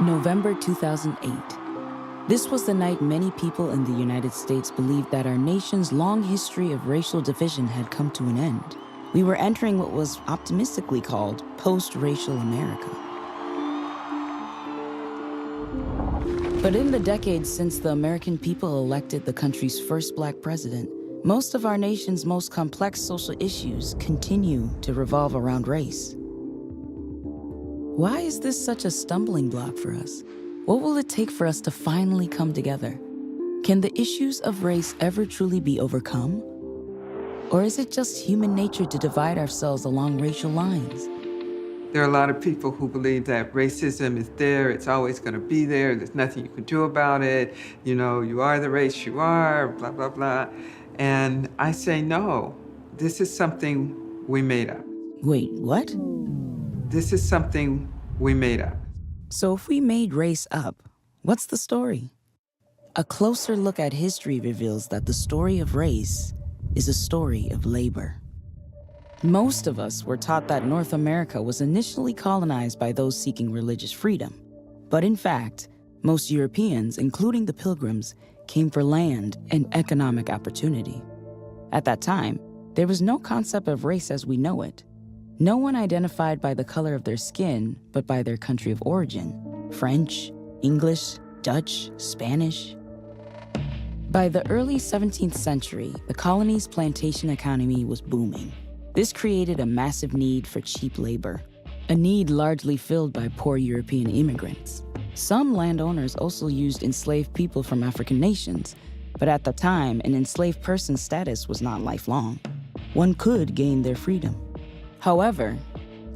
November 2008. This was the night many people in the United States believed that our nation's long history of racial division had come to an end. We were entering what was optimistically called post-racial America. But in the decades since the American people elected the country's first Black president, most of our nation's most complex social issues continue to revolve around race. Why is this such a stumbling block for us? What will it take for us to finally come together? Can the issues of race ever truly be overcome? Or is it just human nature to divide ourselves along racial lines? There are a lot of people who believe that racism is there, it's always going to be there, there's nothing you can do about it, you know, you are the race you are, blah, blah, blah. And I say, no, this is something we made up. Wait, what? This is something we made up. So if we made race up, what's the story? A closer look at history reveals that the story of race is a story of labor. Most of us were taught that North America was initially colonized by those seeking religious freedom. But in fact, most Europeans, including the Pilgrims, came for land and economic opportunity. At that time, there was no concept of race as we know it. No one identified by the color of their skin, but by their country of origin: French, English, Dutch, Spanish. By the early 17th century, the colony's plantation economy was booming. This created a massive need for cheap labor, a need largely filled by poor European immigrants. Some landowners also used enslaved people from African nations, but at the time, an enslaved person's status was not lifelong. One could gain their freedom. However,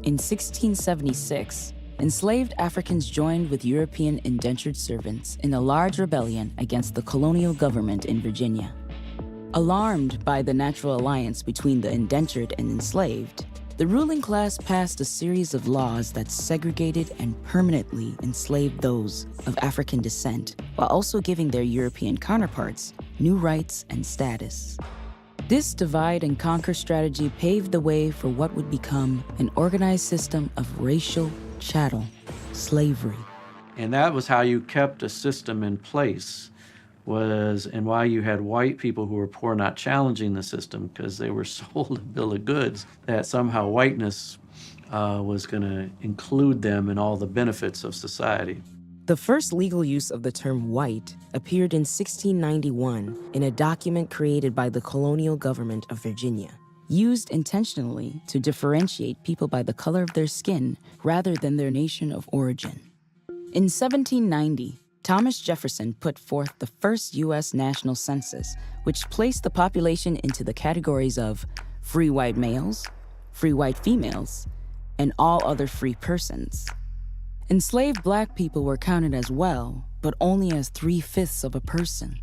in 1676, enslaved Africans joined with European indentured servants in a large rebellion against the colonial government in Virginia. Alarmed by the natural alliance between the indentured and enslaved, the ruling class passed a series of laws that segregated and permanently enslaved those of African descent, while also giving their European counterparts new rights and status. This divide and conquer strategy paved the way for what would become an organized system of racial chattel slavery. And that was how you kept a system in place, and why you had white people who were poor not challenging the system, because they were sold a bill of goods that somehow whiteness was going to include them in all the benefits of society. The first legal use of the term white appeared in 1691 in a document created by the colonial government of Virginia, used intentionally to differentiate people by the color of their skin rather than their nation of origin. In 1790, Thomas Jefferson put forth the first U.S. national census, which placed the population into the categories of free white males, free white females, and all other free persons. Enslaved Black people were counted as well, but only as 3/5 of a person.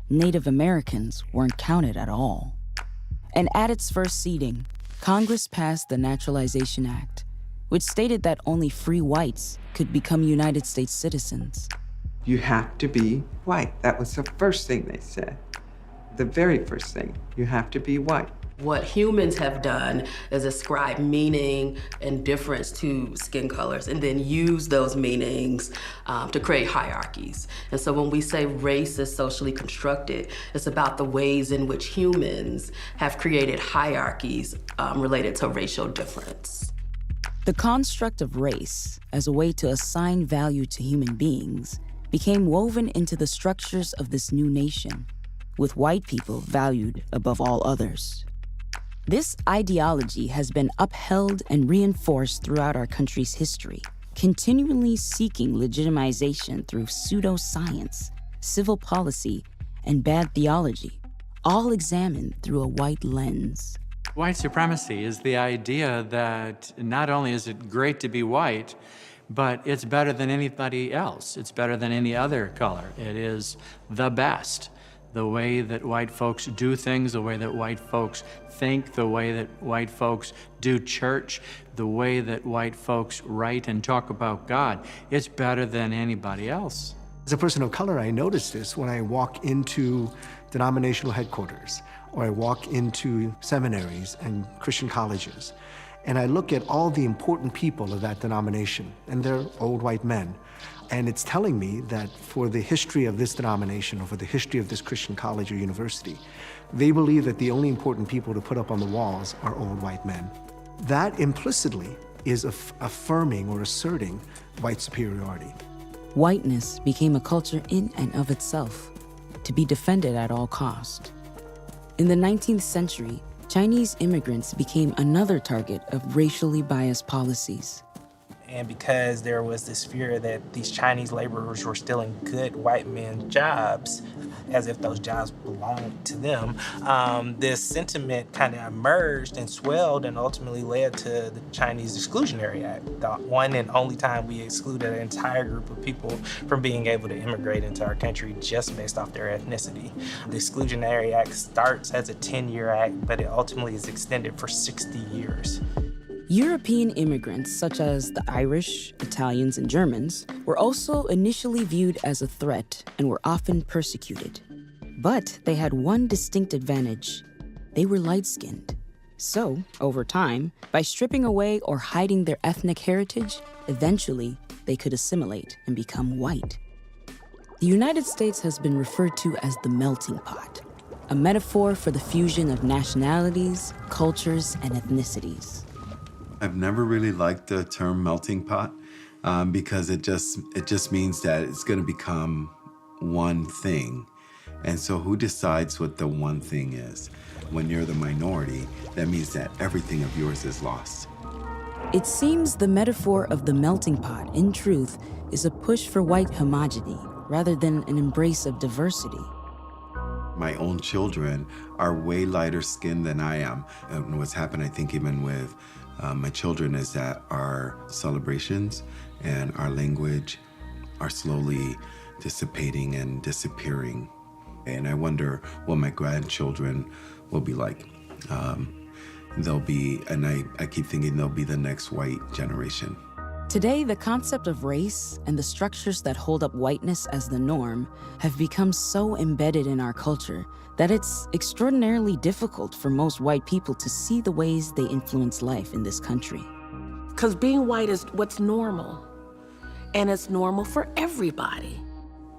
Native Americans weren't counted at all. And at its first seating, Congress passed the Naturalization Act, which stated that only free whites could become United States citizens. You have to be white. That was the first thing they said. The very first thing, you have to be white. What humans have done is ascribe meaning and difference to skin colors and then use those meanings to create hierarchies. And so when we say race is socially constructed, it's about the ways in which humans have created hierarchies related to racial difference. The construct of race as a way to assign value to human beings became woven into the structures of this new nation, with white people valued above all others. This ideology has been upheld and reinforced throughout our country's history, continually seeking legitimization through pseudoscience, civil policy, and bad theology, all examined through a white lens. White supremacy is the idea that not only is it great to be white, but it's better than anybody else. It's better than any other color. It is the best. The way that white folks do things, the way that white folks think, the way that white folks do church, the way that white folks write and talk about God, it's better than anybody else. As a person of color, I notice this when I walk into denominational headquarters, or I walk into seminaries and Christian colleges, and I look at all the important people of that denomination, and they're old white men. And it's telling me that for the history of this denomination, or for the history of this Christian college or university, they believe that the only important people to put up on the walls are old white men. That implicitly is affirming or asserting white superiority. Whiteness became a culture in and of itself, to be defended at all cost. In the 19th century, Chinese immigrants became another target of racially biased policies. And because there was this fear that these Chinese laborers were stealing good white men's jobs, as if those jobs belonged to them, this sentiment kind of emerged and swelled and ultimately led to the Chinese Exclusionary Act, the one and only time we excluded an entire group of people from being able to immigrate into our country just based off their ethnicity. The Exclusionary Act starts as a 10-year act, but it ultimately is extended for 60 years. European immigrants, such as the Irish, Italians, and Germans, were also initially viewed as a threat and were often persecuted. But they had one distinct advantage: they were light-skinned. So, over time, by stripping away or hiding their ethnic heritage, eventually they could assimilate and become white. The United States has been referred to as the melting pot, a metaphor for the fusion of nationalities, cultures, and ethnicities. I've never really liked the term melting pot because it just means that it's going to become one thing. And so who decides what the one thing is? When you're the minority, that means that everything of yours is lost. It seems the metaphor of the melting pot, in truth, is a push for white homogeny rather than an embrace of diversity. My own children are way lighter skinned than I am. And what's happened, I think, even with my children, is that our celebrations and our language are slowly dissipating and disappearing. And I wonder what my grandchildren will be like. They'll be, and I keep thinking they'll be the next white generation. Today, the concept of race and the structures that hold up whiteness as the norm have become so embedded in our culture that it's extraordinarily difficult for most white people to see the ways they influence life in this country. Because being white is what's normal, and it's normal for everybody.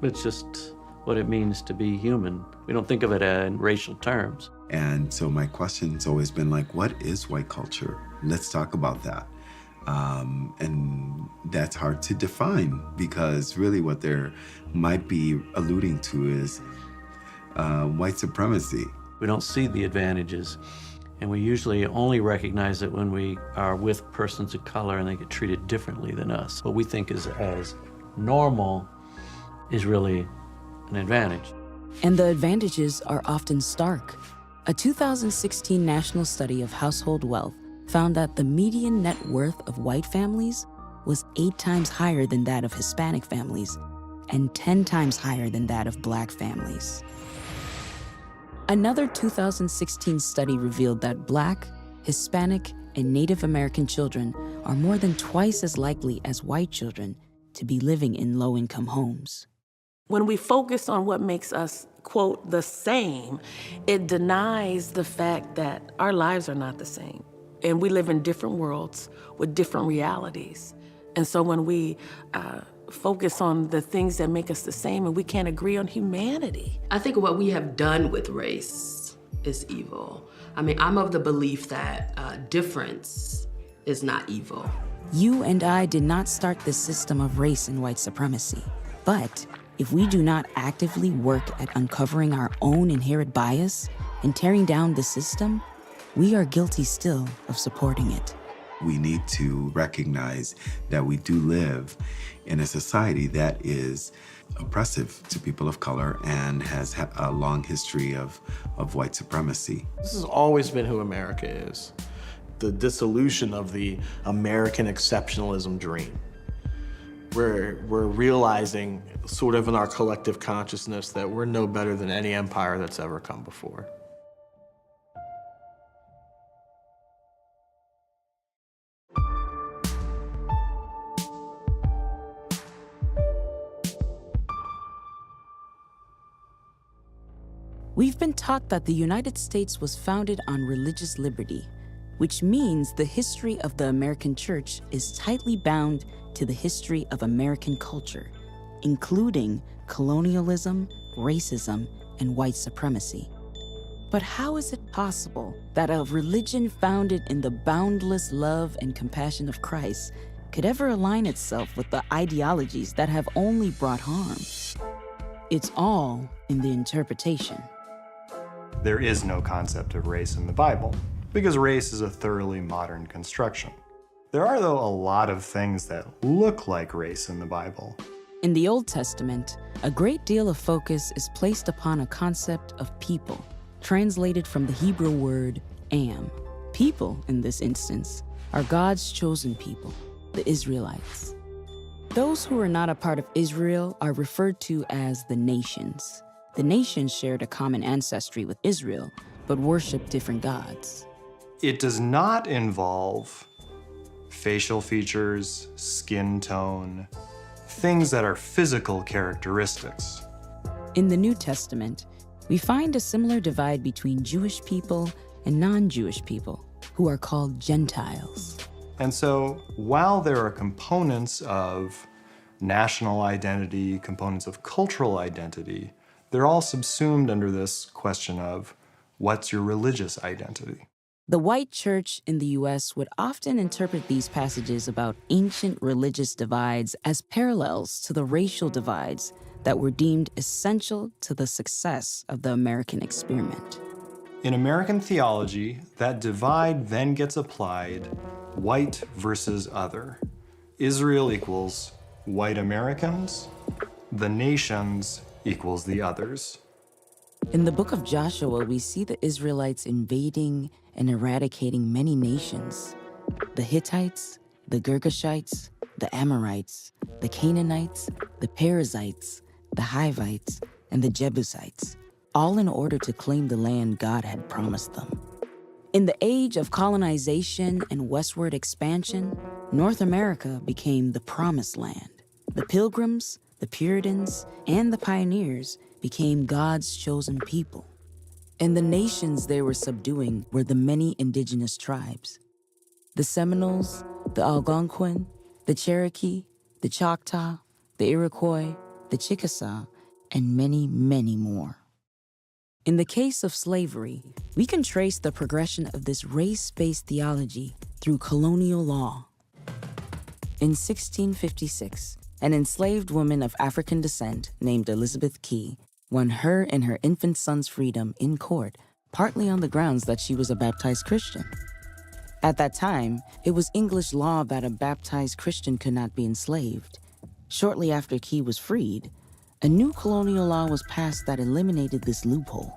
It's just what it means to be human. We don't think of it in racial terms. And so my question's always been like, what is white culture? Let's talk about that. And that's hard to define, because really what they might be alluding to is white supremacy. We don't see the advantages, and we usually only recognize it when we are with persons of color and they get treated differently than us. What we think is as normal is really an advantage. And the advantages are often stark. A 2016 national study of household wealth found that the median net worth of white families was 8 times higher than that of Hispanic families and 10 times higher than that of Black families. Another 2016 study revealed that Black, Hispanic, and Native American children are more than twice as likely as white children to be living in low-income homes. When we focus on what makes us, quote, the same, it denies the fact that our lives are not the same. And we live in different worlds with different realities. And so when we focus on the things that make us the same and we can't agree on humanity. I think what we have done with race is evil. I mean, I'm of the belief that difference is not evil. You and I did not start this system of race and white supremacy. But if we do not actively work at uncovering our own inherent bias and tearing down the system, we are guilty still of supporting it. We need to recognize that we do live in a society that is oppressive to people of color and has a long history of white supremacy. This has always been who America is. The dissolution of the American exceptionalism dream. We're realizing sort of in our collective consciousness that we're no better than any empire that's ever come before. We've been taught that the United States was founded on religious liberty, which means the history of the American church is tightly bound to the history of American culture including colonialism, racism, and white supremacy. But how is it possible that a religion founded in the boundless love and compassion of Christ could ever align itself with the ideologies that have only brought harm? It's all in the interpretation. There is no concept of race in the Bible, because race is a thoroughly modern construction. There are, though, a lot of things that look like race in the Bible. In the Old Testament, a great deal of focus is placed upon a concept of people, translated from the Hebrew word am. People, in this instance, are God's chosen people, the Israelites. Those who are not a part of Israel are referred to as the nations. The nations shared a common ancestry with Israel, but worshiped different gods. It does not involve facial features, skin tone, things that are physical characteristics. In the New Testament, we find a similar divide between Jewish people and non-Jewish people, who are called Gentiles. And so, while there are components of national identity, components of cultural identity, they're all subsumed under this question of, what's your religious identity? The white church in the U.S. would often interpret these passages about ancient religious divides as parallels to the racial divides that were deemed essential to the success of the American experiment. In American theology, that divide then gets applied white versus other. Israel equals white Americans, the nations equals the others. In the book of Joshua, we see the Israelites invading and eradicating many nations: the Hittites, the Girgashites, the Amorites, the Canaanites, the Perizzites, the Hivites, and the Jebusites, all in order to claim the land God had promised them. In the age of colonization and westward expansion, North America became the promised land. The Pilgrims, the Puritans, and the pioneers became God's chosen people. And the nations they were subduing were the many indigenous tribes: the Seminoles, the Algonquin, the Cherokee, the Choctaw, the Iroquois, the Chickasaw, and many, many more. In the case of slavery, we can trace the progression of this race-based theology through colonial law. In 1656, an enslaved woman of African descent named Elizabeth Key won her and her infant son's freedom in court, partly on the grounds that she was a baptized Christian. At that time, it was English law that a baptized Christian could not be enslaved. Shortly after Key was freed, a new colonial law was passed that eliminated this loophole,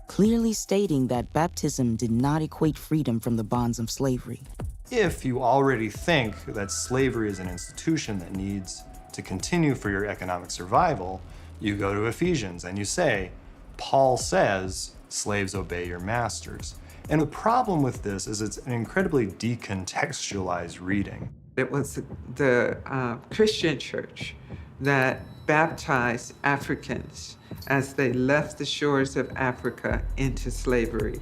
clearly stating that baptism did not equate freedom from the bonds of slavery. If you already think that slavery is an institution that needs to continue for your economic survival, you go to Ephesians and you say, Paul says, slaves obey your masters. And the problem with this is it's an incredibly decontextualized reading. It was the Christian church that baptized Africans as they left the shores of Africa into slavery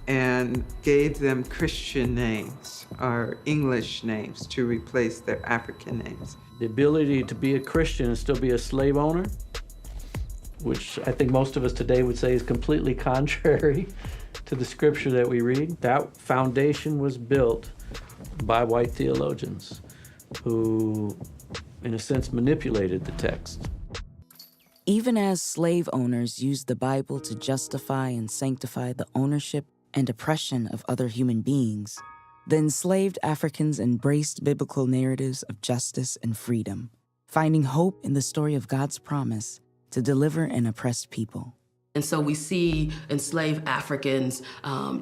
and gave them Christian names or English names to replace their African names. The ability to be a Christian and still be a slave owner, which I think most of us today would say is completely contrary to the scripture that we read. That foundation was built by white theologians who, in a sense, manipulated the text. Even as slave owners used the Bible to justify and sanctify the ownership and oppression of other human beings, the enslaved Africans embraced biblical narratives of justice and freedom, finding hope in the story of God's promise to deliver an oppressed people. And so we see enslaved Africans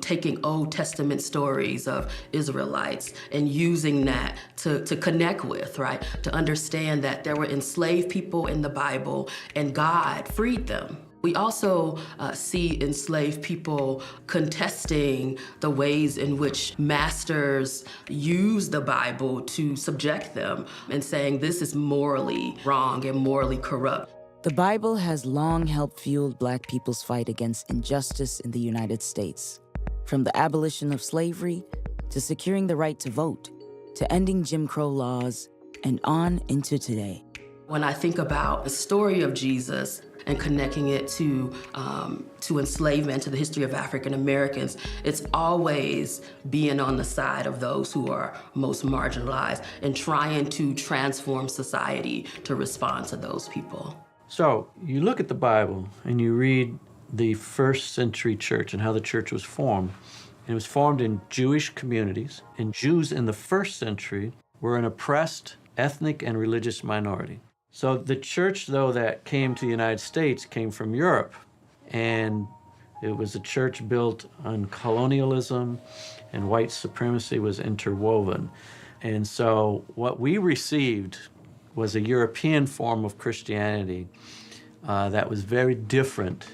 taking Old Testament stories of Israelites and using that to connect with, right? To understand that there were enslaved people in the Bible and God freed them. We also see enslaved people contesting the ways in which masters use the Bible to subject them and saying this is morally wrong and morally corrupt. The Bible has long helped fuel Black people's fight against injustice in the United States. From the abolition of slavery, to securing the right to vote, to ending Jim Crow laws, and on into today. When I think about the story of Jesus and connecting it to enslavement, to the history of African Americans, it's always being on the side of those who are most marginalized and trying to transform society to respond to those people. So you look at the Bible and you read the first century church and how the church was formed. And it was formed in Jewish communities, and Jews in the first century were an oppressed ethnic and religious minority. So the church, though, that came to the United States came from Europe, and it was a church built on colonialism, and white supremacy was interwoven. And so what we received was a European form of Christianity that was very different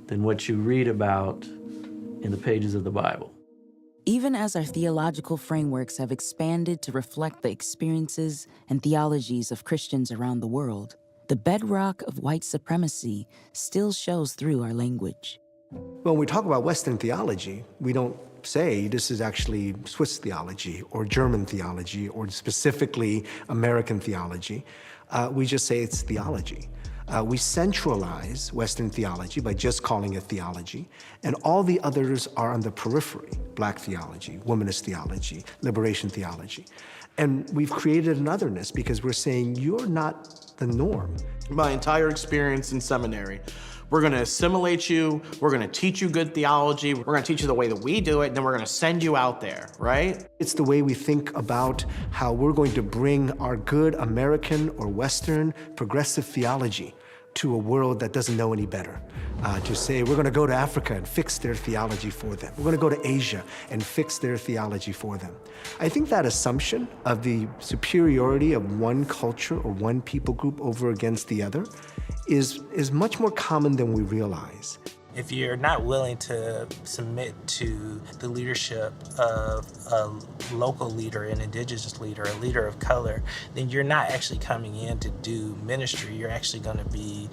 than what you read about in the pages of the Bible. Even as our theological frameworks have expanded to reflect the experiences and theologies of Christians around the world, the bedrock of white supremacy still shows through our language. When we talk about Western theology, we don't say this is actually Swiss theology or German theology or specifically American theology. We just say it's theology. We centralize Western theology by just calling it theology, and all the others are on the periphery: Black theology, womanist theology, liberation theology. And we've created an otherness because we're saying you're not the norm. My entire experience in seminary, we're gonna assimilate you, we're gonna teach you good theology, we're gonna teach you the way that we do it, and then we're gonna send you out there, right? It's the way we think about how we're going to bring our good American or Western progressive theology to a world that doesn't know any better. To say we're gonna go to Africa and fix their theology for them. We're gonna go to Asia and fix their theology for them. I think that assumption of the superiority of one culture or one people group over against the other is much more common than we realize. If you're not willing to submit to the leadership of a local leader, an indigenous leader, a leader of color, then you're not actually coming in to do ministry. You're actually going to be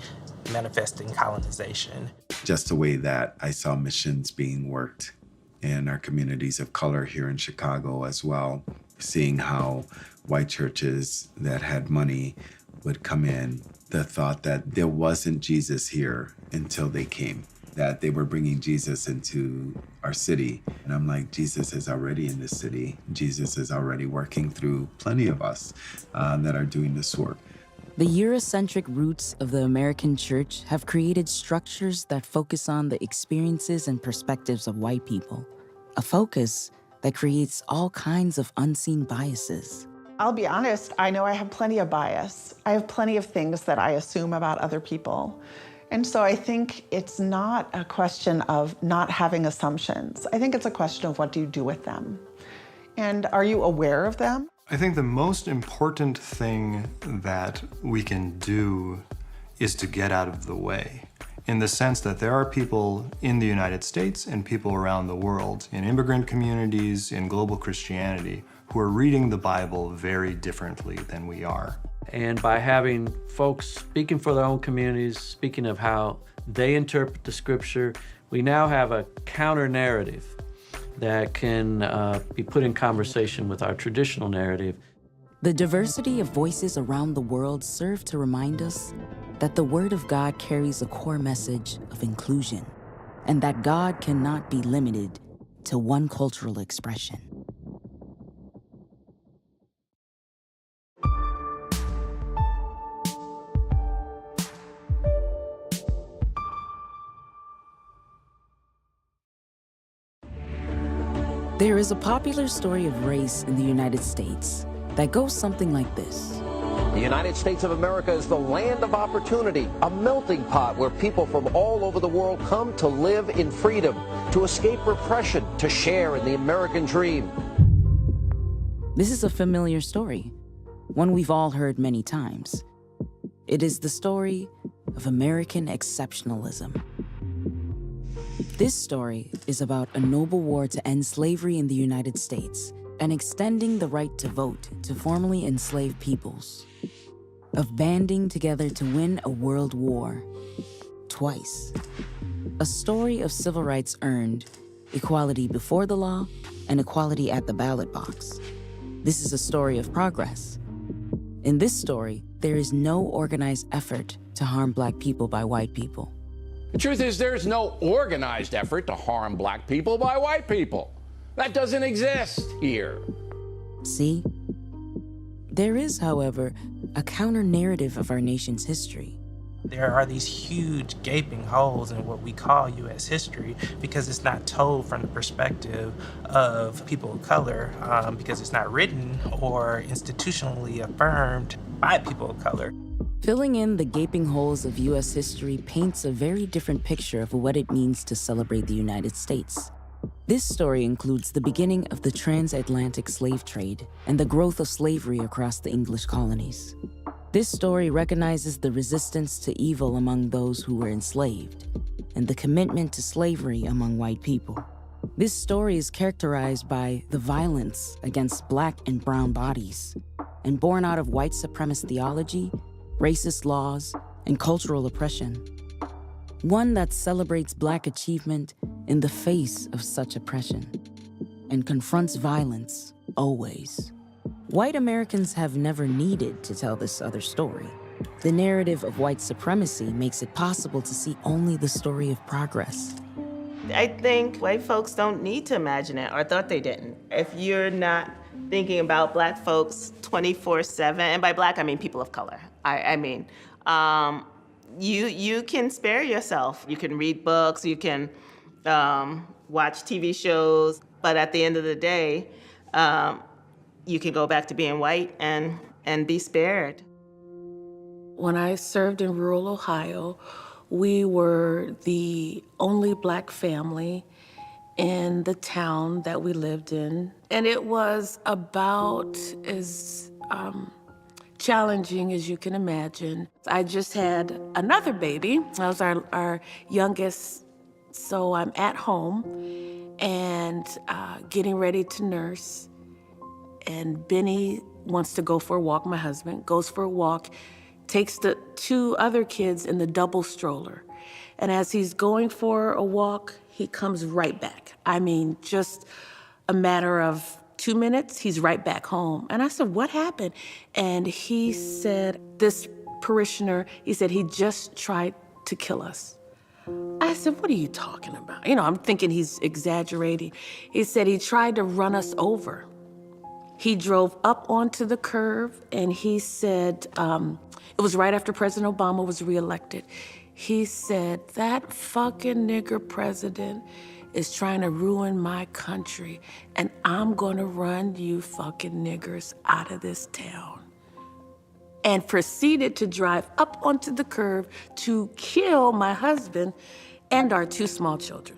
manifesting colonization. Just the way that I saw missions being worked in our communities of color here in Chicago as well, seeing how white churches that had money would come in, the thought that there wasn't Jesus here until they came, that they were bringing Jesus into our city. And I'm like, Jesus is already in this city. Jesus is already working through plenty of us that are doing this work. The Eurocentric roots of the American church have created structures that focus on the experiences and perspectives of white people, a focus that creates all kinds of unseen biases. I'll be honest, I know I have plenty of bias. I have plenty of things that I assume about other people. And so I think it's not a question of not having assumptions. I think it's a question of what do you do with them? And are you aware of them? I think the most important thing that we can do is to get out of the way, in the sense that there are people in the United States and people around the world, in immigrant communities, in global Christianity, who are reading the Bible very differently than we are. And by having folks speaking for their own communities, speaking of how they interpret the scripture, we now have a counter narrative that can be put in conversation with our traditional narrative. The diversity of voices around the world serve to remind us that the Word of God carries a core message of inclusion, and that God cannot be limited to one cultural expression. There is a popular story of race in the United States that goes something like this. The United States of America is the land of opportunity, a melting pot where people from all over the world come to live in freedom, to escape repression, to share in the American dream. This is a familiar story, one we've all heard many times. It is the story of American exceptionalism. This story is about a noble war to end slavery in the United States and extending the right to vote to formerly enslaved peoples, of banding together to win a world war twice. A story of civil rights earned, equality before the law, and equality at the ballot box. This is a story of progress. In this story, there is no organized effort to harm Black people by white people. The truth is, there's no organized effort to harm Black people by white people. That doesn't exist here. See? There is, however, a counter-narrative of our nation's history. There are these huge gaping holes in what we call U.S. history because it's not told from the perspective of people of color, because it's not written or institutionally affirmed by people of color. Filling in the gaping holes of U.S. history paints a very different picture of what it means to celebrate the United States. This story includes the beginning of the transatlantic slave trade and the growth of slavery across the English colonies. This story recognizes the resistance to evil among those who were enslaved and the commitment to slavery among white people. This story is characterized by the violence against Black and brown bodies and born out of white supremacist theology, racist laws, and cultural oppression. One that celebrates Black achievement in the face of such oppression and confronts violence always. White Americans have never needed to tell this other story. The narrative of white supremacy makes it possible to see only the story of progress. I think white folks don't need to imagine it, or thought they didn't. If you're not thinking about Black folks 24/7, and by Black I mean people of color, you can spare yourself. You can read books, you can watch TV shows, but at the end of the day, you can go back to being white and be spared. When I served in rural Ohio, we were the only Black family in the town that we lived in. And it was about as challenging as you can imagine. I just had another baby. That was our youngest. So I'm at home and getting ready to nurse. And Benny wants to go for a walk. My husband goes for a walk, takes the two other kids in the double stroller. And as he's going for a walk, he comes right back. I mean, just a matter of 2 minutes, he's right back home. And I said, what happened? And he said, this parishioner, he said, he just tried to kill us. I said, what are you talking about? You know, I'm thinking he's exaggerating. He said he tried to run us over. He drove up onto the curve and he said, it was right after President Obama was reelected. He said, that fucking nigger president is trying to ruin my country and I'm gonna run you fucking niggers out of this town. And proceeded to drive up onto the curve to kill my husband and our 2 small children.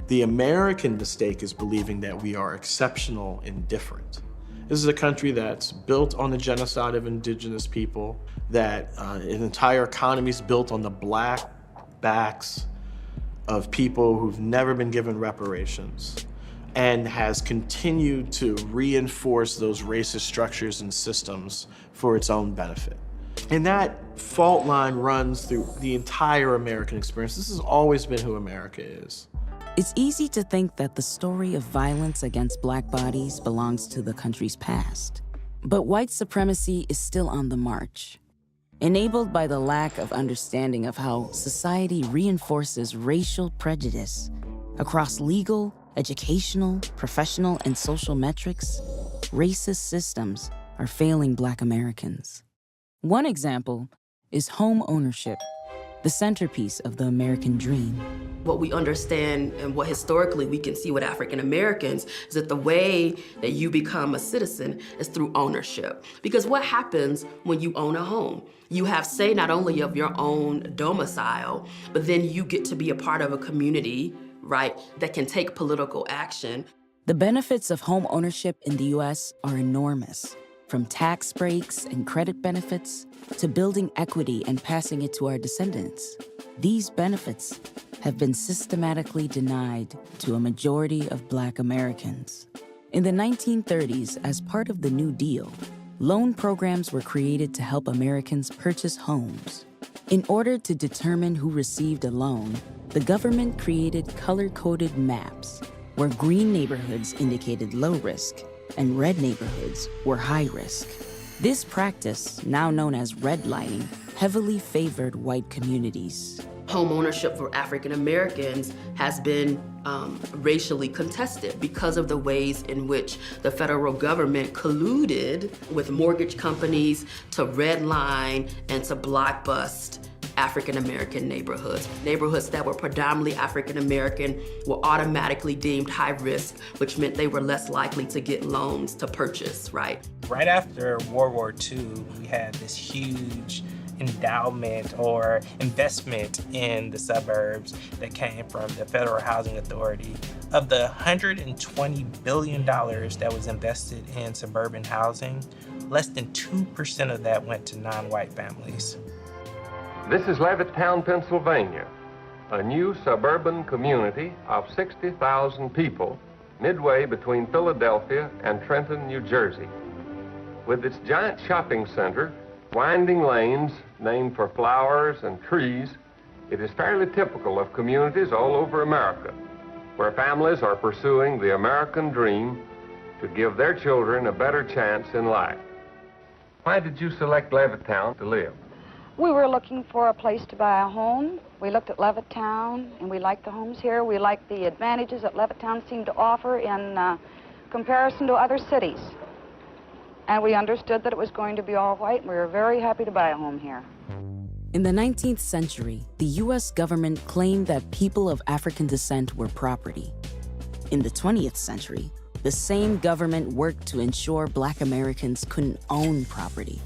The American mistake is believing that we are exceptional and different. This is a country that's built on the genocide of indigenous people, that an entire economy is built on the black backs of people who've never been given reparations, and has continued to reinforce those racist structures and systems for its own benefit. And that fault line runs through the entire American experience. This has always been who America is. It's easy to think that the story of violence against Black bodies belongs to the country's past. But white supremacy is still on the march, enabled by the lack of understanding of how society reinforces racial prejudice across legal, educational, professional, and social metrics. Racist systems are failing Black Americans. One example is home ownership, the centerpiece of the American dream. What we understand and what historically we can see with African Americans is that the way that you become a citizen is through ownership. Because what happens when you own a home? You have say not only of your own domicile, but then you get to be a part of a community, right, that can take political action. The benefits of home ownership in the U.S. are enormous, from tax breaks and credit benefits to building equity and passing it to our descendants. These benefits have been systematically denied to a majority of Black Americans. In the 1930s, as part of the New Deal, loan programs were created to help Americans purchase homes. In order to determine who received a loan, the government created color-coded maps where green neighborhoods indicated low risk and red neighborhoods were high risk. This practice, now known as redlining, heavily favored white communities. Home ownership for African Americans has been racially contested because of the ways in which the federal government colluded with mortgage companies to redline and to blockbust African American neighborhoods. Neighborhoods that were predominantly African American were automatically deemed high risk, which meant they were less likely to get loans to purchase, right? Right after World War II, we had this huge endowment or investment in the suburbs that came from the Federal Housing Authority. Of the $120 billion that was invested in suburban housing, less than 2% of that went to non-white families. This is Levittown, Pennsylvania, a new suburban community of 60,000 people midway between Philadelphia and Trenton, New Jersey. With its giant shopping center, winding lanes named for flowers and trees, it is fairly typical of communities all over America, where families are pursuing the American dream to give their children a better chance in life. Why did you select Levittown to live? We were looking for a place to buy a home. We looked at Levittown, and we liked the homes here. We liked the advantages that Levittown seemed to offer in comparison to other cities. And we understood that it was going to be all white, and we were very happy to buy a home here. In the 19th century, the U.S. government claimed that people of African descent were property. In the 20th century, the same government worked to ensure Black Americans couldn't own property.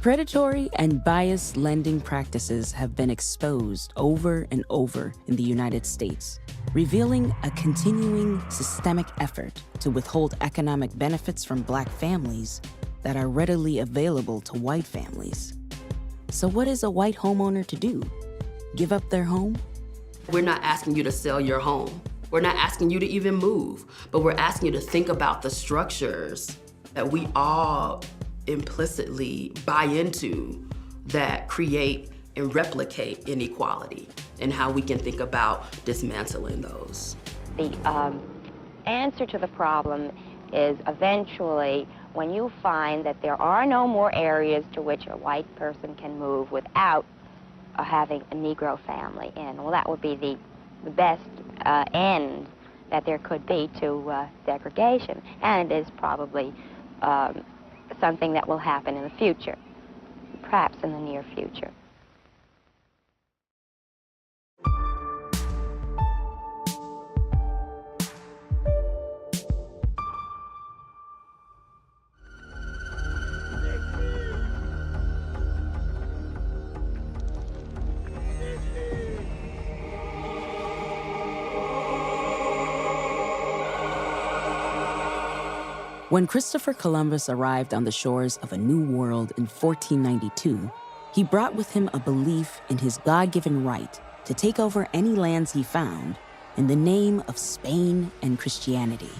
Predatory and biased lending practices have been exposed over and over in the United States, revealing a continuing systemic effort to withhold economic benefits from Black families that are readily available to white families. So what is a white homeowner to do? Give up their home? We're not asking you to sell your home. We're not asking you to even move, but we're asking you to think about the structures that we all implicitly buy into that create and replicate inequality, and how we can think about dismantling those. The answer to the problem is eventually when you find that there are no more areas to which a white person can move without having a Negro family in. Well, that would be the best end that there could be to segregation, and it is probably something that will happen in the future, perhaps in the near future. When Christopher Columbus arrived on the shores of a new world in 1492, he brought with him a belief in his God-given right to take over any lands he found in the name of Spain and Christianity.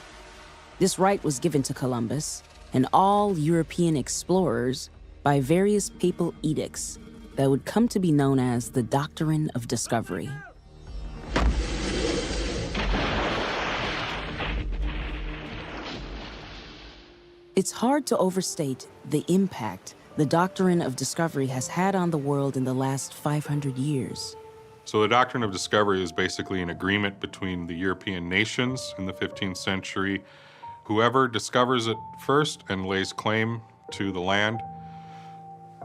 This right was given to Columbus and all European explorers by various papal edicts that would come to be known as the Doctrine of Discovery. It's hard to overstate the impact the Doctrine of Discovery has had on the world in the last 500 years. So the Doctrine of Discovery is basically an agreement between the European nations in the 15th century. Whoever discovers it first and lays claim to the land,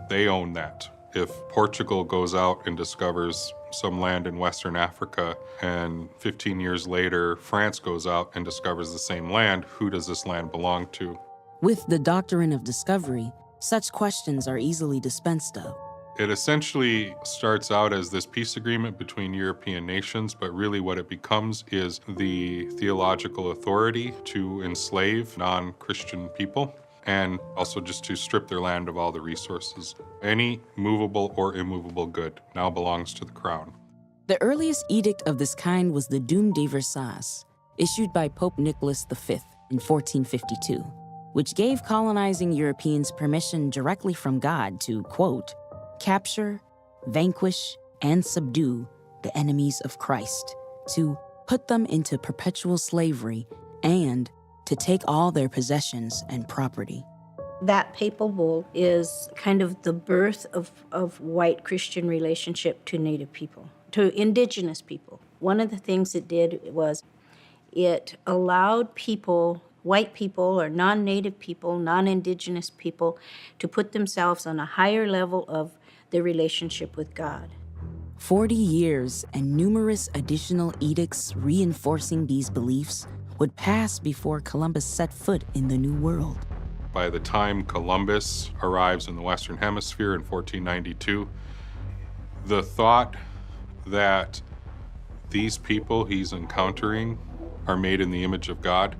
they own that. If Portugal goes out and discovers some land in Western Africa, and 15 years later, France goes out and discovers the same land, who does this land belong to? With the Doctrine of Discovery, such questions are easily dispensed of. It essentially starts out as this peace agreement between European nations, but really what it becomes is the theological authority to enslave non-Christian people and also just to strip their land of all the resources. Any movable or immovable good now belongs to the crown. The earliest edict of this kind was the Doom de Versailles, issued by Pope Nicholas V in 1452. Which gave colonizing Europeans permission directly from God to, quote, capture, vanquish, and subdue the enemies of Christ, to put them into perpetual slavery, and to take all their possessions and property. That papal bull is kind of the birth of white Christian relationship to Native people, to indigenous people. One of the things it did was it allowed people, white people or non-Native people, non-indigenous people, to put themselves on a higher level of their relationship with God. 40 years and numerous additional edicts reinforcing these beliefs would pass before Columbus set foot in the New World. By the time Columbus arrives in the Western Hemisphere in 1492, the thought that these people he's encountering are made in the image of God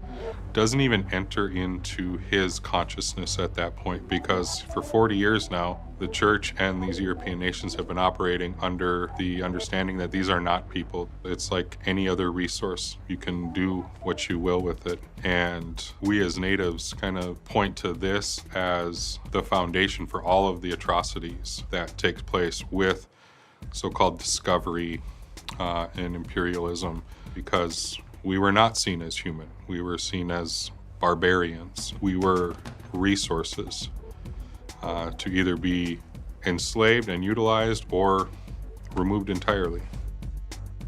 doesn't even enter into his consciousness at that point, because for 40 years now, the church and these European nations have been operating under the understanding that these are not people. It's like any other resource. You can do what you will with it. And we as natives kind of point to this as the foundation for all of the atrocities that takes place with so-called discovery and imperialism, because we were not seen as human. We were seen as barbarians. We were resources to either be enslaved and utilized or removed entirely.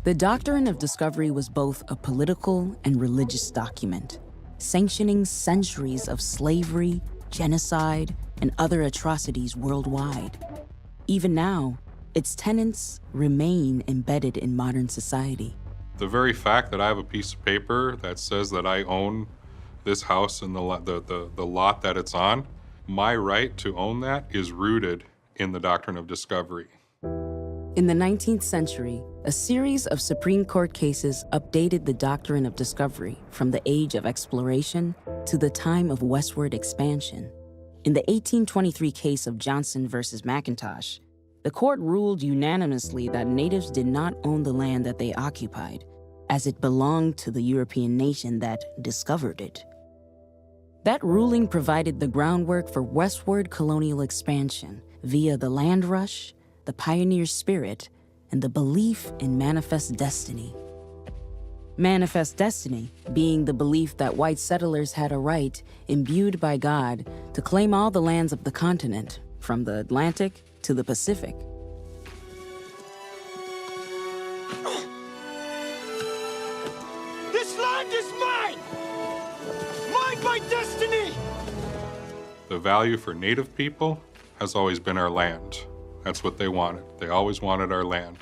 The Doctrine of Discovery was both a political and religious document, sanctioning centuries of slavery, genocide, and other atrocities worldwide. Even now, its tenets remain embedded in modern society. The very fact that I have a piece of paper that says that I own this house and the lot that it's on, my right to own that is rooted in the Doctrine of Discovery. In the 19th century, a series of Supreme Court cases updated the Doctrine of Discovery from the age of exploration to the time of westward expansion. In the 1823 case of Johnson versus McIntosh, the court ruled unanimously that natives did not own the land that they occupied, as it belonged to the European nation that discovered it. That ruling provided the groundwork for westward colonial expansion via the land rush, the pioneer spirit, and the belief in manifest destiny. Manifest destiny being the belief that white settlers had a right, imbued by God, to claim all the lands of the continent, from the Atlantic to the Pacific. This land is mine! Mine by destiny! The value for Native people has always been our land. That's what they wanted. They always wanted our land.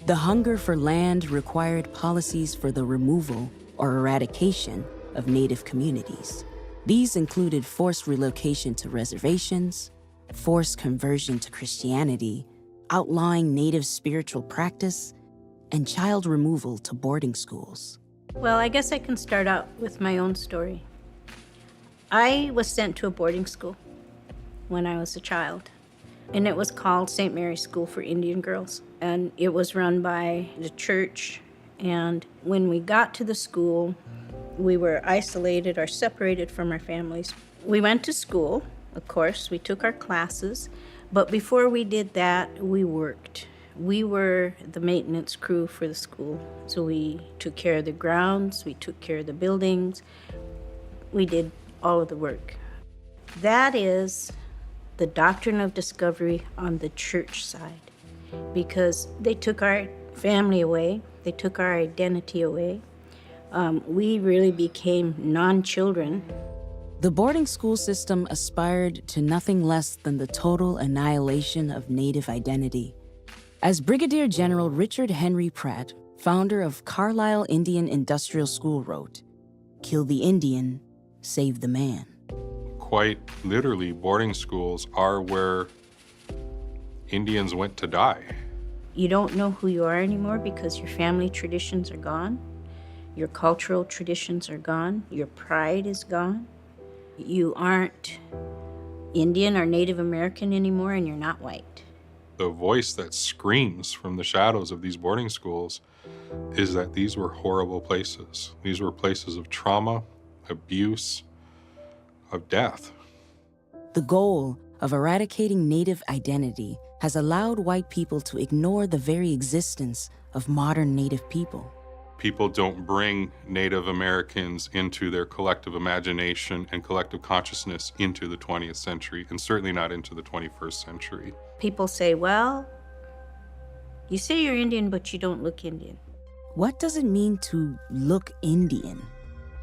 The hunger for land required policies for the removal or eradication of Native communities. These included forced relocation to reservations, forced conversion to Christianity, outlawing Native spiritual practice, and child removal to boarding schools. Well, I guess I can start out with my own story. I was sent to a boarding school when I was a child, and it was called St. Mary's School for Indian Girls, and it was run by the church. And when we got to the school, we were isolated or separated from our families. We went to school, of course, we took our classes, but before we did that, we worked. We were the maintenance crew for the school. So we took care of the grounds, we took care of the buildings, we did all of the work. That is the Doctrine of Discovery on the church side, because they took our family away, they took our identity away. We really became non-children. The boarding school system aspired to nothing less than the total annihilation of Native identity. As Brigadier General Richard Henry Pratt, founder of Carlisle Indian Industrial School, wrote, "Kill the Indian, save the man." Quite literally, boarding schools are where Indians went to die. You don't know who you are anymore because your family traditions are gone, your cultural traditions are gone, your pride is gone. You aren't Indian or Native American anymore, and you're not white. The voice that screams from the shadows of these boarding schools is that these were horrible places. These were places of trauma, abuse, of death. The goal of eradicating Native identity has allowed white people to ignore the very existence of modern Native people. People don't bring Native Americans into their collective imagination and collective consciousness into the 20th century, and certainly not into the 21st century. People say, well, you say you're Indian, but you don't look Indian. What does it mean to look Indian?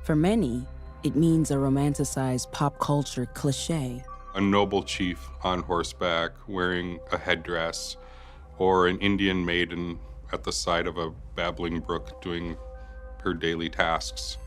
For many, it means a romanticized pop culture cliche. A noble chief on horseback wearing a headdress, or an Indian maiden at the side of a babbling brook doing her daily tasks.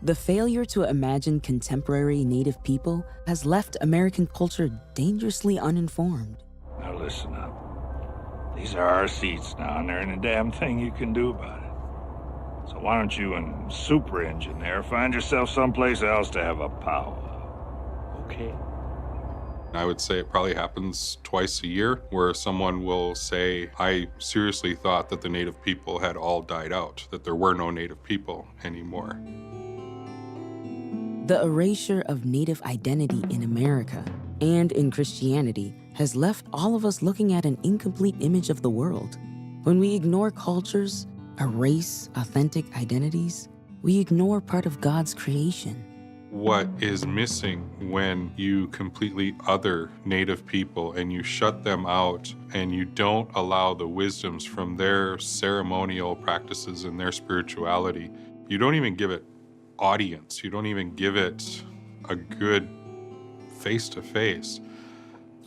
The failure to imagine contemporary Native people has left American culture dangerously uninformed. Now listen up. These are our seats now, and there ain't a damn thing you can do about it. So why don't you and Super Engine there find yourself someplace else to have a powwow, okay? I would say it probably happens twice a year where someone will say, I seriously thought that the Native people had all died out, that there were no Native people anymore. The erasure of Native identity in America and in Christianity has left all of us looking at an incomplete image of the world. When we ignore cultures, erase authentic identities, we ignore part of God's creation. What is missing when you completely other Native people and you shut them out and you don't allow the wisdoms from their ceremonial practices and their spirituality, you don't even give it audience, you don't even give it a good face-to-face.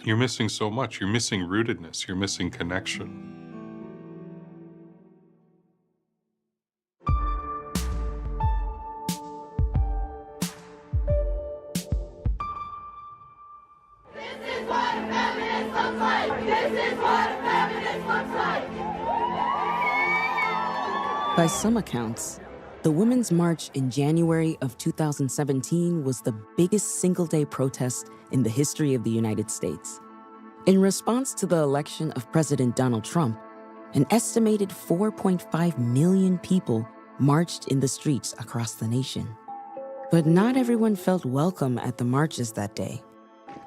You're missing so much. You're missing rootedness, you're missing connection. By some accounts, the Women's March in January of 2017 was the biggest single-day protest in the history of the United States. In response to the election of President Donald Trump, an estimated 4.5 million people marched in the streets across the nation. But not everyone felt welcome at the marches that day.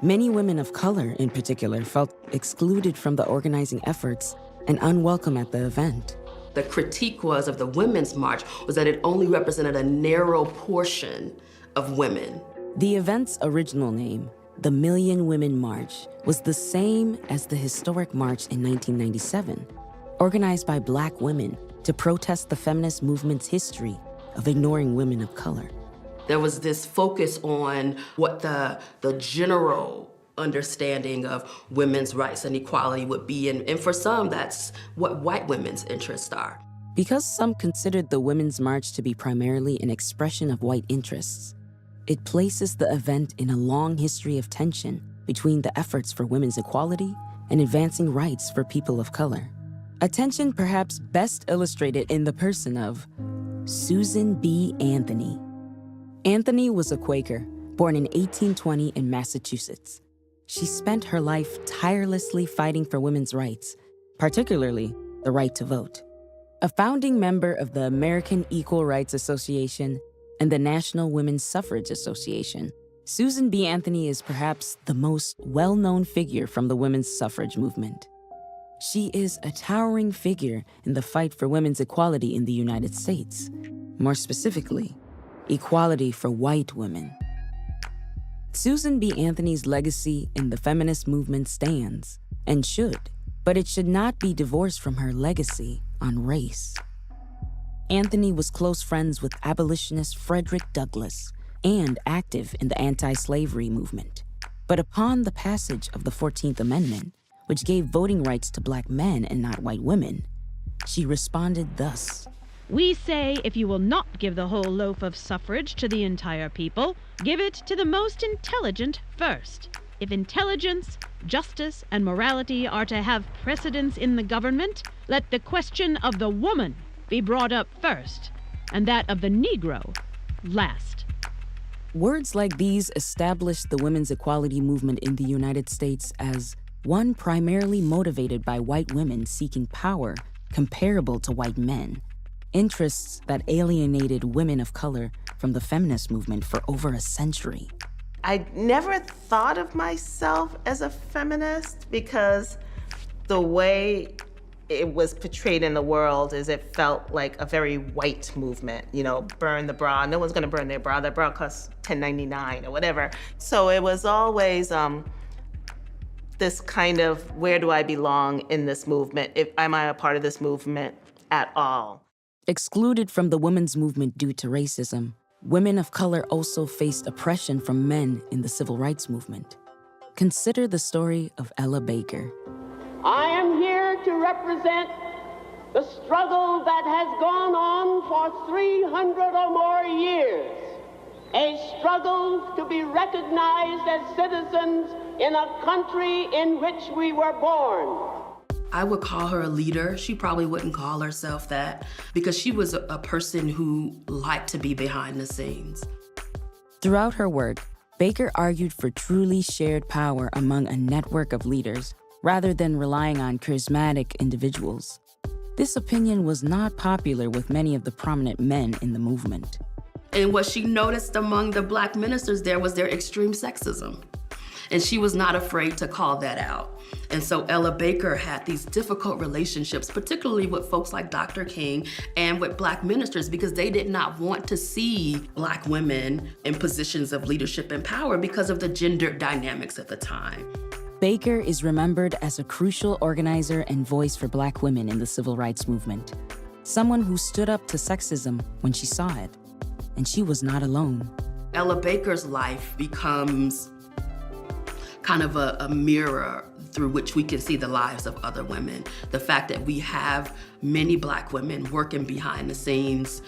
Many women of color, in particular, felt excluded from the organizing efforts and unwelcome at the event. The critique was of the Women's March was that it only represented a narrow portion of women. The event's original name, the Million Women March, was the same as the historic march in 1997, organized by Black women to protest the feminist movement's history of ignoring women of color. There was this focus on what the general understanding of women's rights and equality would be, and for some, that's what white women's interests are. Because some considered the Women's March to be primarily an expression of white interests, it places the event in a long history of tension between the efforts for women's equality and advancing rights for people of color. A tension perhaps best illustrated in the person of Susan B. Anthony. Anthony was a Quaker, born in 1820 in Massachusetts. She spent her life tirelessly fighting for women's rights, particularly the right to vote. A founding member of the American Equal Rights Association and the National Women's Suffrage Association, Susan B. Anthony is perhaps the most well-known figure from the women's suffrage movement. She is a towering figure in the fight for women's equality in the United States. More specifically, equality for white women. Susan B. Anthony's legacy in the feminist movement stands, and should, but it should not be divorced from her legacy on race. Anthony was close friends with abolitionist Frederick Douglass and active in the anti-slavery movement. But upon the passage of the 14th Amendment, which gave voting rights to Black men and not white women, she responded thus. We say if you will not give the whole loaf of suffrage to the entire people, give it to the most intelligent first. If intelligence, justice, and morality are to have precedence in the government, let the question of the woman be brought up first, and that of the Negro last. Words like these established the women's equality movement in the United States as one primarily motivated by white women seeking power comparable to white men, interests that alienated women of color from the feminist movement for over a century. I never thought of myself as a feminist because the way it was portrayed in the world as it felt like a very white movement, you know, burn the bra. No one's gonna burn their bra. That bra costs $10.99 or whatever. So it was always this kind of, where do I belong in this movement? Am I a part of this movement at all? Excluded from the women's movement due to racism, women of color also faced oppression from men in the civil rights movement. Consider the story of Ella Baker. I am here to represent the struggle that has gone on for 300 or more years, a struggle to be recognized as citizens in a country in which we were born. I would call her a leader. She probably wouldn't call herself that because she was a person who liked to be behind the scenes. Throughout her work, Baker argued for truly shared power among a network of leaders rather than relying on charismatic individuals. This opinion was not popular with many of the prominent men in the movement. And what she noticed among the Black ministers there was their extreme sexism. And she was not afraid to call that out. And so Ella Baker had these difficult relationships, particularly with folks like Dr. King and with Black ministers, because they did not want to see Black women in positions of leadership and power because of the gender dynamics at the time. Baker is remembered as a crucial organizer and voice for Black women in the civil rights movement. Someone who stood up to sexism when she saw it. And she was not alone. Ella Baker's life becomes kind of a mirror through which we can see the lives of other women. The fact that we have many Black women working behind the scenes,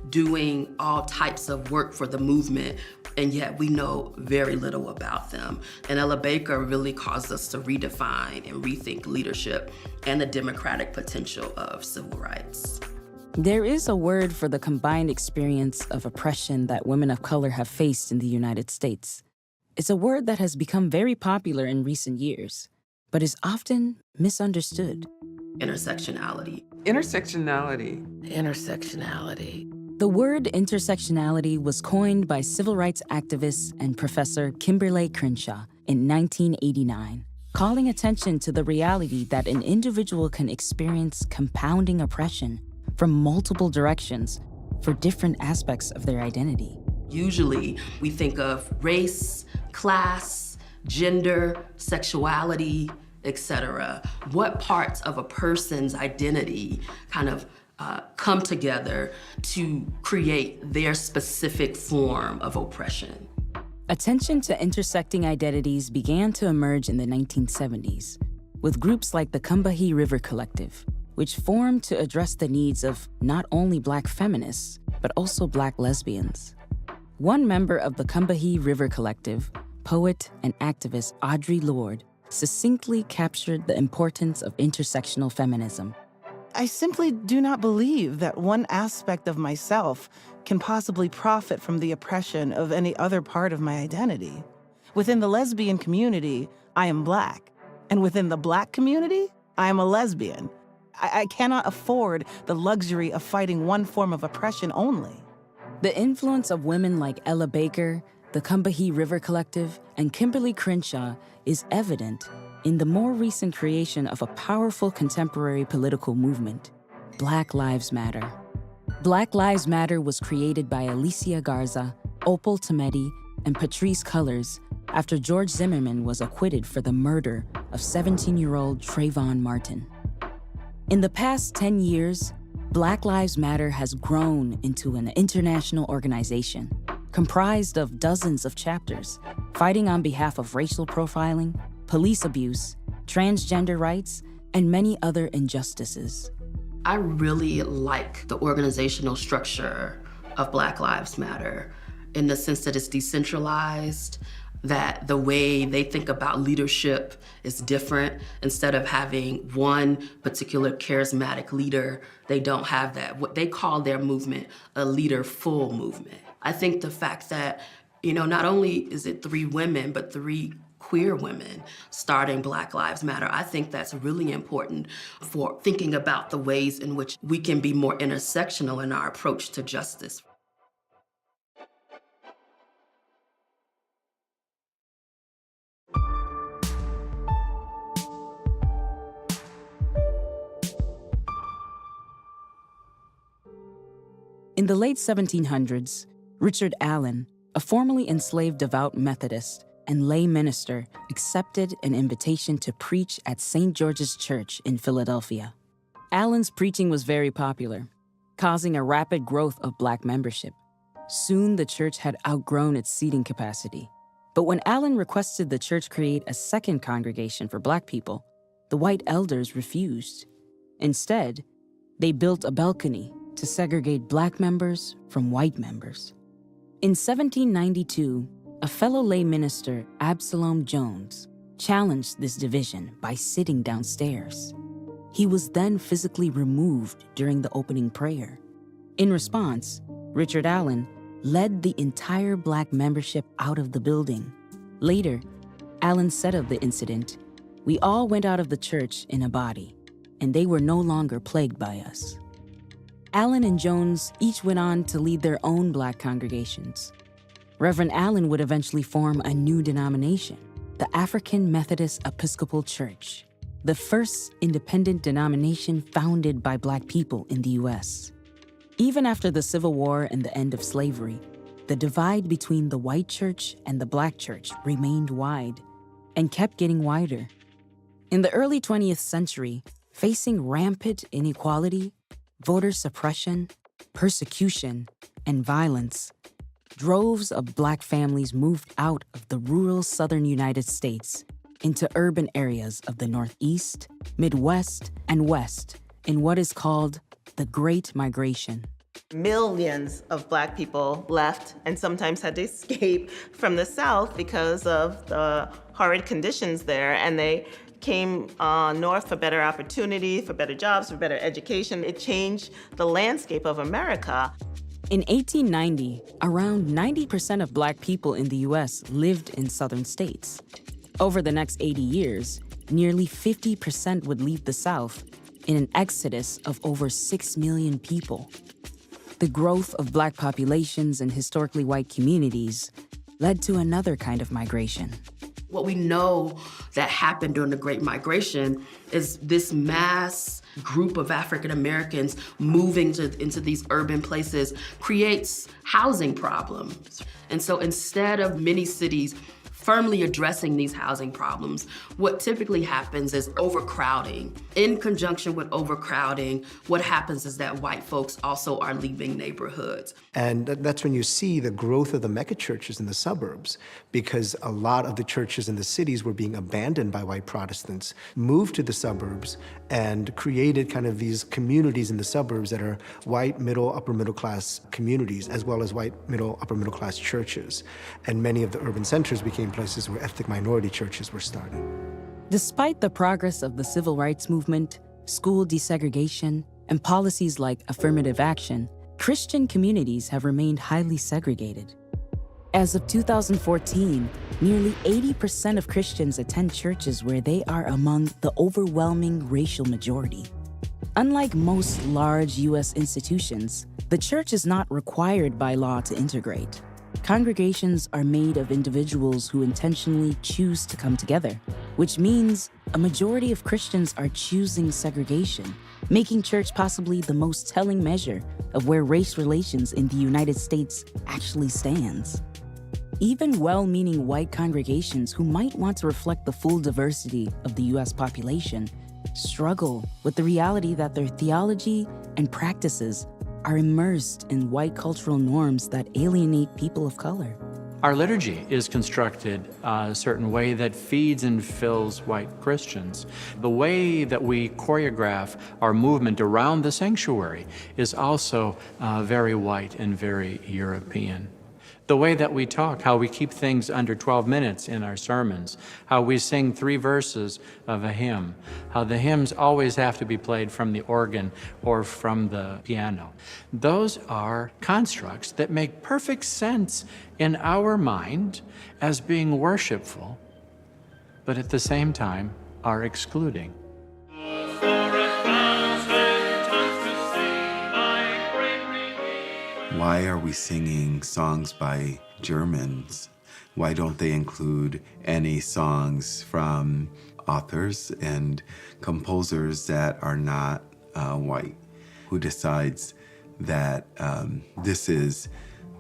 doing all types of work for the movement, and yet we know very little about them. And Ella Baker really caused us to redefine and rethink leadership and the democratic potential of civil rights. There is a word for the combined experience of oppression that women of color have faced in the United States. It's a word that has become very popular in recent years, but is often misunderstood. Intersectionality. Intersectionality. Intersectionality. The word intersectionality was coined by civil rights activist and professor Kimberly Crenshaw in 1989, calling attention to the reality that an individual can experience compounding oppression from multiple directions for different aspects of their identity. Usually, we think of race, class, gender, sexuality, etc. What parts of a person's identity kind of come together to create their specific form of oppression? Attention to intersecting identities began to emerge in the 1970s, with groups like the Combahee River Collective, which formed to address the needs of not only Black feminists, but also Black lesbians. One member of the Combahee River Collective, poet and activist Audre Lorde, succinctly captured the importance of intersectional feminism. I simply do not believe that one aspect of myself can possibly profit from the oppression of any other part of my identity. Within the lesbian community, I am Black. And within the Black community, I am a lesbian. I cannot afford the luxury of fighting one form of oppression only. The influence of women like Ella Baker, the Combahee River Collective, and Kimberly Crenshaw is evident in the more recent creation of a powerful contemporary political movement, Black Lives Matter. Black Lives Matter was created by Alicia Garza, Opal Tometi, and Patrisse Cullors after George Zimmerman was acquitted for the murder of 17-year-old Trayvon Martin. In the past 10 years, Black Lives Matter has grown into an international organization comprised of dozens of chapters, fighting on behalf of racial profiling, police abuse, transgender rights, and many other injustices. I really like the organizational structure of Black Lives Matter in the sense that it's decentralized, that the way they think about leadership is different. Instead of having one particular charismatic leader, they don't have that. What they call their movement a leader-full movement. I think the fact that, not only is it 3 women, but 3 queer women starting Black Lives Matter, I think that's really important for thinking about the ways in which we can be more intersectional in our approach to justice. In the late 1700s, Richard Allen, a formerly enslaved devout Methodist and lay minister, accepted an invitation to preach at St. George's Church in Philadelphia. Allen's preaching was very popular, causing a rapid growth of Black membership. Soon the church had outgrown its seating capacity. But when Allen requested the church create a second congregation for Black people, the white elders refused. Instead, they built a balcony to segregate Black members from white members. In 1792, a fellow lay minister, Absalom Jones, challenged this division by sitting downstairs. He was then physically removed during the opening prayer. In response, Richard Allen led the entire Black membership out of the building. Later, Allen said of the incident, "We all went out of the church in a body, and they were no longer plagued by us." Allen and Jones each went on to lead their own Black congregations. Reverend Allen would eventually form a new denomination, the African Methodist Episcopal Church, the first independent denomination founded by Black people in the U.S. Even after the Civil War and the end of slavery, the divide between the white church and the Black church remained wide and kept getting wider. In the early 20th century, facing rampant inequality, voter suppression, persecution, and violence, droves of Black families moved out of the rural southern United States into urban areas of the Northeast, Midwest, and West in what is called the Great Migration. Millions of Black people left and sometimes had to escape from the South because of the horrid conditions there, and they came north for better opportunity, for better jobs, for better education. It changed the landscape of America. In 1890, around 90% of Black people in the U.S. lived in southern states. Over the next 80 years, nearly 50% would leave the South in an exodus of over 6 million people. The growth of Black populations in historically white communities led to another kind of migration. What we know that happened during the Great Migration is this mass group of African Americans moving into these urban places creates housing problems. And so instead of many cities firmly addressing these housing problems, what typically happens is overcrowding. In conjunction with overcrowding, what happens is that white folks also are leaving neighborhoods. And that's when you see the growth of the megachurches in the suburbs, because a lot of the churches in the cities were being abandoned by white Protestants, moved to the suburbs, and created kind of these communities in the suburbs that are white, middle, upper middle class communities, as well as white, middle, upper middle class churches. And many of the urban centers became places where ethnic minority churches were started. Despite the progress of the civil rights movement, school desegregation, and policies like affirmative action, Christian communities have remained highly segregated. As of 2014, nearly 80% of Christians attend churches where they are among the overwhelming racial majority. Unlike most large U.S. institutions, the church is not required by law to integrate. Congregations are made of individuals who intentionally choose to come together, which means a majority of Christians are choosing segregation, making church possibly the most telling measure of where race relations in the United States actually stands. Even well-meaning white congregations who might want to reflect the full diversity of the U.S. population struggle with the reality that their theology and practices are immersed in white cultural norms that alienate people of color. Our liturgy is constructed a certain way that feeds and fills white Christians. The way that we choreograph our movement around the sanctuary is also very white and very European. The way that we talk, how we keep things under 12 minutes in our sermons, how we sing 3 verses of a hymn, how the hymns always have to be played from the organ or from the piano. Those are constructs that make perfect sense in our mind as being worshipful, but at the same time are excluding. Why are we singing songs by Germans? Why don't they include any songs from authors and composers that are not white? Who decides that this is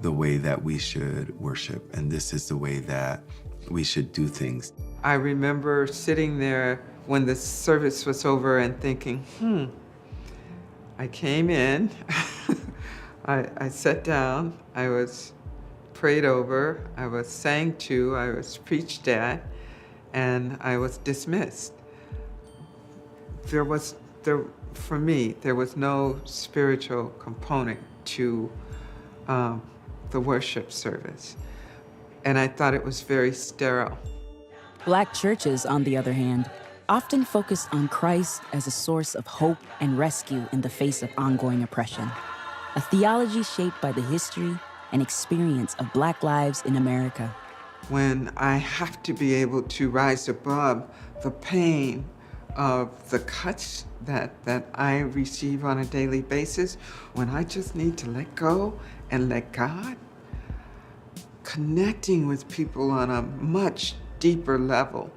the way that we should worship, and this is the way that we should do things. I remember sitting there when the service was over and thinking, I came in, I sat down, I was prayed over, I was sang to, I was preached at, and I was dismissed. For me, there was no spiritual component to the worship service. And I thought it was very sterile. Black churches, on the other hand, often focused on Christ as a source of hope and rescue in the face of ongoing oppression. A theology shaped by the history and experience of Black lives in America. When I have to be able to rise above the pain of the cuts that I receive on a daily basis, when I just need to let go and let God, connecting with people on a much deeper level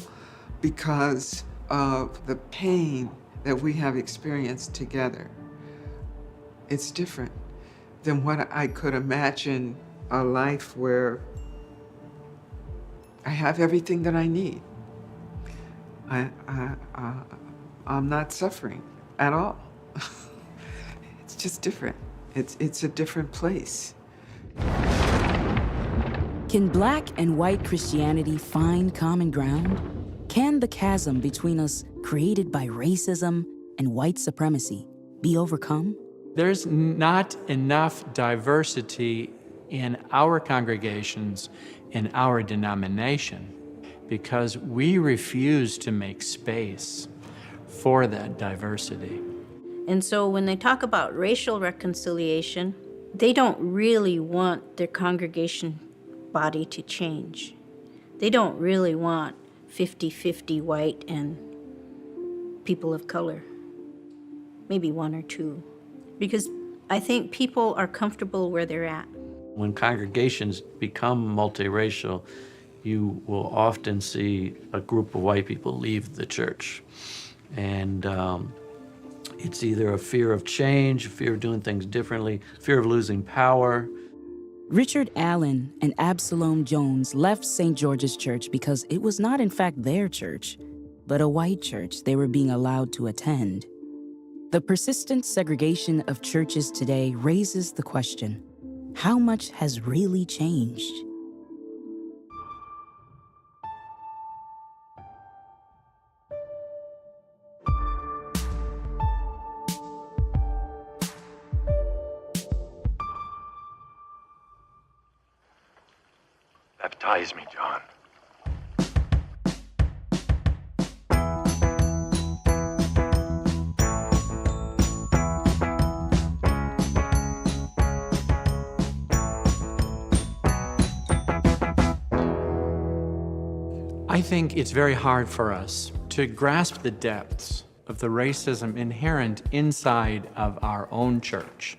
because of the pain that we have experienced together. It's different than what I could imagine a life where I have everything that I need. I'm not suffering at all. It's just different. It's a different place. Can Black and white Christianity find common ground? Can the chasm between us, created by racism and white supremacy, be overcome? There's not enough diversity in our congregations, in our denomination, because we refuse to make space for that diversity. And so when they talk about racial reconciliation, they don't really want their congregation body to change. They don't really want 50-50 white and people of color. Maybe one or two. Because I think people are comfortable where they're at. When congregations become multiracial, you will often see a group of white people leave the church. And it's either a fear of change, a fear of doing things differently, fear of losing power. Richard Allen and Absalom Jones left St. George's Church because it was not in fact their church, but a white church they were being allowed to attend. The persistent segregation of churches today raises the question, how much has really changed? Baptize me, John. I think it's very hard for us to grasp the depths of the racism inherent inside of our own church.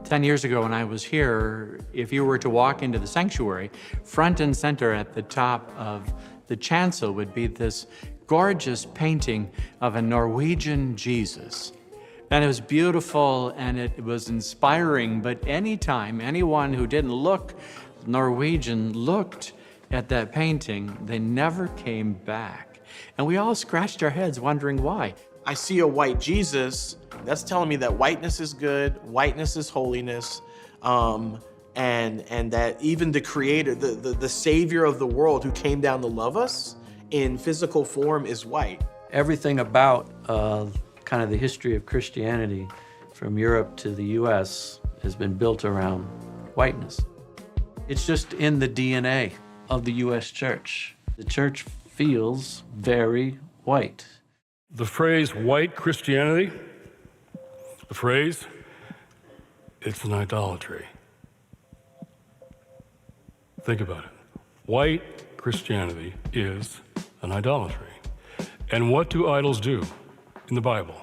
10 years ago when I was here, if you were to walk into the sanctuary, front and center at the top of the chancel would be this gorgeous painting of a Norwegian Jesus. And it was beautiful and it was inspiring, but anytime anyone who didn't look Norwegian looked at that painting, they never came back. And we all scratched our heads wondering why. I see a white Jesus, that's telling me that whiteness is good, whiteness is holiness, and that even the creator, the savior of the world who came down to love us in physical form is white. Everything about kind of the history of Christianity from Europe to the US has been built around whiteness. It's just in the DNA of the US church. The church feels very white. The phrase white Christianity, the phrase, it's an idolatry. Think about it. White Christianity is an idolatry. And what do idols do in the Bible?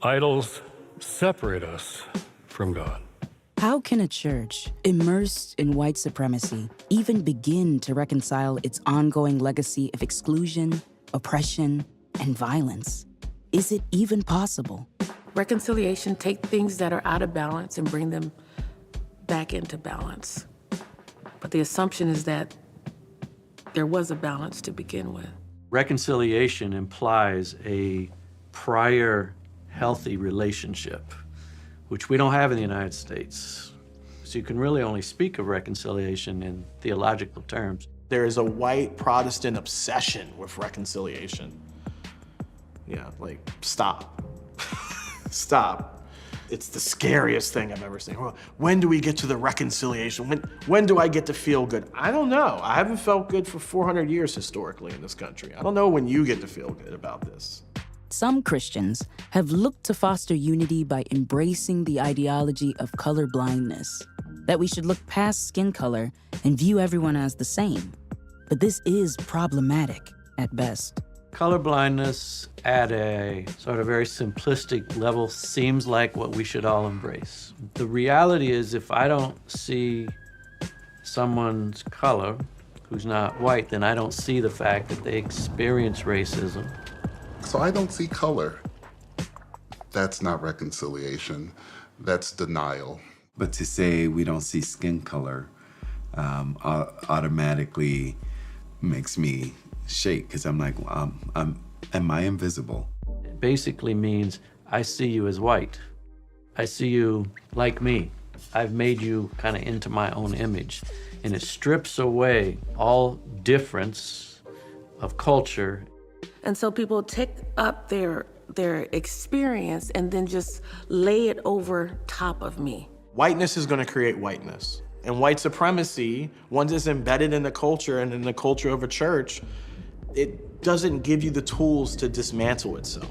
Idols separate us from God. How can a church immersed in white supremacy even begin to reconcile its ongoing legacy of exclusion, oppression, and violence? Is it even possible? Reconciliation, take things that are out of balance and bring them back into balance. But the assumption is that there was a balance to begin with. Reconciliation implies a prior healthy relationship, which we don't have in the United States. So you can really only speak of reconciliation in theological terms. There is a white Protestant obsession with reconciliation. Yeah, like, stop. Stop. It's the scariest thing I've ever seen. When do we get to the reconciliation? When do I get to feel good? I don't know. I haven't felt good for 400 years historically in this country. I don't know when you get to feel good about this. Some Christians have looked to foster unity by embracing the ideology of colorblindness, that we should look past skin color and view everyone as the same. But this is problematic at best. Colorblindness at a sort of very simplistic level seems like what we should all embrace. The reality is, if I don't see someone's color who's not white, then I don't see the fact that they experience racism. So I don't see color. That's not reconciliation. That's denial. But to say we don't see skin color automatically makes me shake, because I'm like, am I invisible? It basically means I see you as white. I see you like me. I've made you kind of into my own image. And it strips away all difference of culture. And so people take up their experience and then just lay it over top of me. Whiteness is going to create whiteness. And white supremacy, once it's embedded in the culture and in the culture of a church, it doesn't give you the tools to dismantle itself.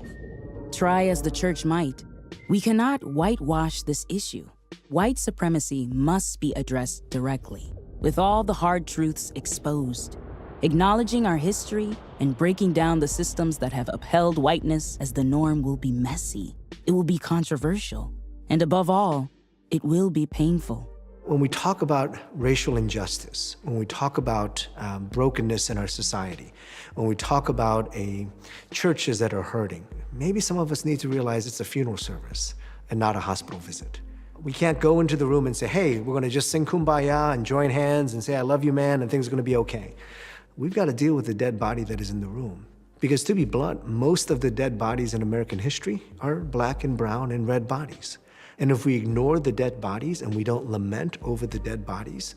Try as the church might, we cannot whitewash this issue. White supremacy must be addressed directly, with all the hard truths exposed. Acknowledging our history and breaking down the systems that have upheld whiteness as the norm will be messy. It will be controversial. And above all, it will be painful. When we talk about racial injustice, when we talk about brokenness in our society, when we talk about churches that are hurting, maybe some of us need to realize it's a funeral service and not a hospital visit. We can't go into the room and say, hey, we're gonna just sing Kumbaya and join hands and say, I love you, man, and things are gonna be okay. We've got to deal with the dead body that is in the room. Because to be blunt, most of the dead bodies in American history are black and brown and red bodies. And if we ignore the dead bodies and we don't lament over the dead bodies,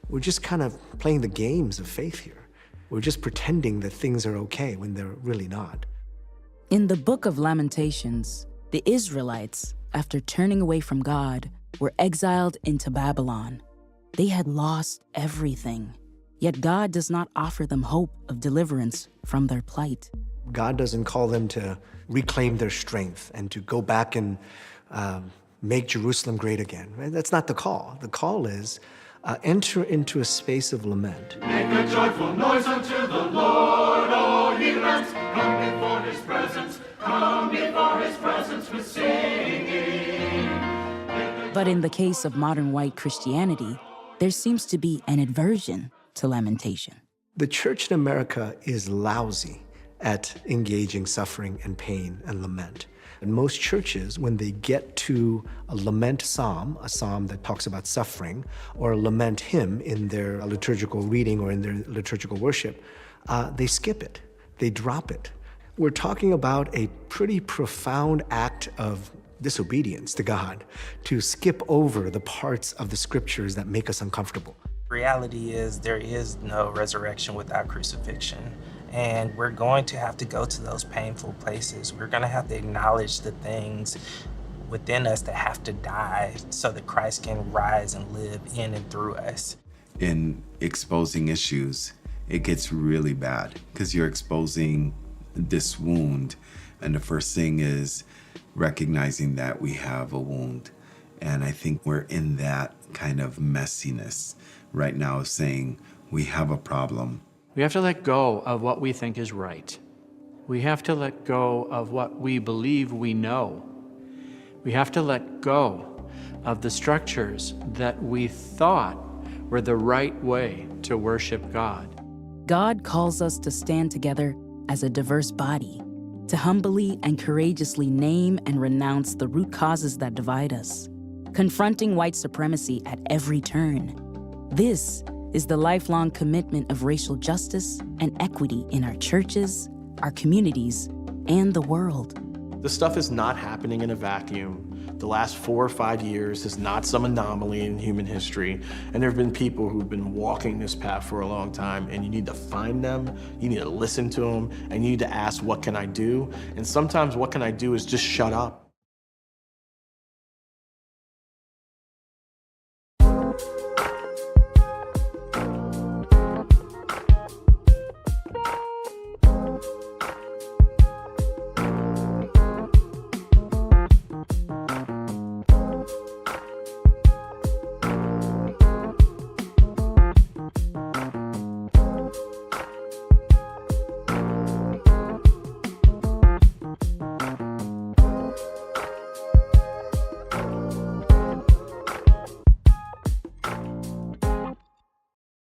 we're just kind of playing the games of faith here. We're just pretending that things are okay when they're really not. In the book of Lamentations, the Israelites, after turning away from God, were exiled into Babylon. They had lost everything. Yet God does not offer them hope of deliverance from their plight. God doesn't call them to reclaim their strength and to go back and make Jerusalem great again. Right? That's not the call. The call is enter into a space of lament. Make a joyful noise unto the Lord, all ye lands. Come before his presence. Come before his presence with singing. But in the case of modern white Christianity, there seems to be an aversion to lamentation. The church in America is lousy at engaging suffering and pain and lament. And most churches, when they get to a lament psalm, a psalm that talks about suffering, or a lament hymn in their liturgical reading or in their liturgical worship, they skip it, they drop it. We're talking about a pretty profound act of disobedience to God, to skip over the parts of the scriptures that make us uncomfortable. Reality is there is no resurrection without crucifixion. And we're going to have to go to those painful places. We're going to have to acknowledge the things within us that have to die so that Christ can rise and live in and through us. In exposing issues, it gets really bad because you're exposing this wound. And the first thing is recognizing that we have a wound. And I think we're in that kind of messiness right now, saying we have a problem. We have to let go of what we think is right. We have to let go of what we believe we know. We have to let go of the structures that we thought were the right way to worship God. God calls us to stand together as a diverse body, to humbly and courageously name and renounce the root causes that divide us, confronting white supremacy at every turn. This is the lifelong commitment of racial justice and equity in our churches, our communities, and the world. This stuff is not happening in a vacuum. The last 4 or 5 years is not some anomaly in human history, and there have been people who've been walking this path for a long time, and you need to find them, you need to listen to them, and you need to ask, what can I do? And sometimes what can I do is just shut up.